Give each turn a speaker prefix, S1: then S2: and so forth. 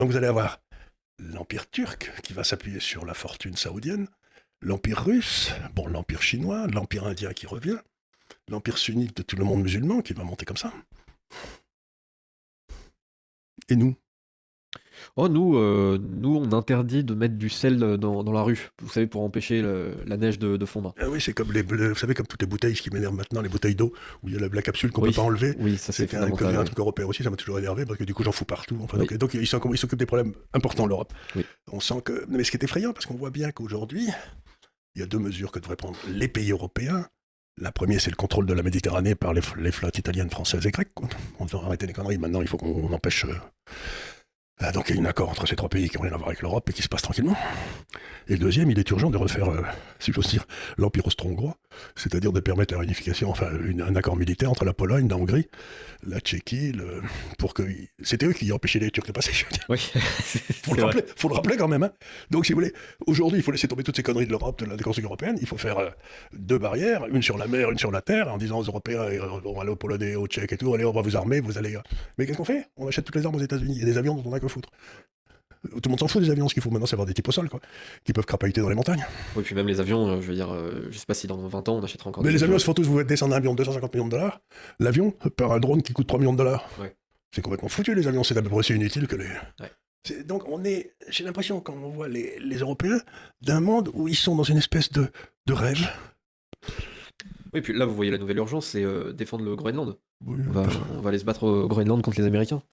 S1: Donc vous allez avoir l'Empire turc qui va s'appuyer sur la fortune saoudienne, l'Empire russe, bon, l'Empire chinois, l'Empire indien qui revient, l'Empire sunnite de tout le monde musulman qui va monter comme ça. Et nous?
S2: Oh, nous, on interdit de mettre du sel dans la rue, vous savez, pour empêcher la neige de fondre.
S1: Ah oui, c'est comme vous savez, comme toutes les bouteilles, ce qui m'énerve maintenant, les bouteilles d'eau, où il y a la capsule qu'on peut
S2: Oui,
S1: pas enlever.
S2: oui, ça c'est
S1: C'était un
S2: fondamental.
S1: truc européen aussi, ça m'a toujours énervé, parce que du coup j'en fous partout. Enfin,
S2: Oui,
S1: donc ils s'occupent des problèmes importants, l'Europe.
S2: oui.
S1: On sent que. Mais ce qui est effrayant, parce qu'on voit bien qu'aujourd'hui, il y a deux mesures que devraient prendre les pays européens. La première, c'est le contrôle de la Méditerranée par les flottes italiennes, françaises et grecques, quoi. On doit arrêter les conneries. Maintenant, il faut qu'on empêche. Donc il y a un accord entre ces trois pays qui n'ont rien à voir avec l'Europe et qui se passe tranquillement. Et le deuxième, il est urgent de refaire, si j'ose dire, l'Empire austro-hongrois, c'est-à-dire de permettre la réunification, enfin un accord militaire entre la Pologne, la Hongrie, la Tchéquie, pour que c'était eux qui empêchaient les Turcs de passer. Je veux dire.
S2: Oui, c'est vrai.
S1: Faut le rappeler quand même. Hein. Donc si vous voulez, aujourd'hui, il faut laisser tomber toutes ces conneries de l'Europe, de la construction européenne. Il faut faire deux barrières, une sur la mer, une sur la terre, en disant aux Européens, on va aller aux Polonais, aux Tchèques et tout, allez, on va vous armer, vous allez. Mais qu'est-ce qu'on fait? On achète toutes les armes aux États-Unis. Il y a des avions dont on a que foutre. Tout le monde s'en fout des avions, ce qu'il faut maintenant, c'est avoir des types au sol, quoi, qui peuvent crapahuter dans les montagnes.
S2: Oui, puis même les avions, je veux dire, je sais pas si dans 20 ans on achètera encore
S1: Mais
S2: des
S1: les avions,
S2: avions.
S1: il faut tous vous descendre un avion de 250 millions de dollars. L'avion, par un drone qui coûte 3 millions de dollars.
S2: Ouais,
S1: C'est complètement foutu, les avions, c'est à peu près aussi inutile que les.
S2: ouais.
S1: Donc j'ai l'impression, quand on voit les Européens, d'un monde où ils sont dans une espèce de rêve.
S2: Oui, puis là vous voyez la nouvelle urgence, c'est défendre le Groenland.
S1: Oui,
S2: On va aller se battre au Groenland contre les Américains.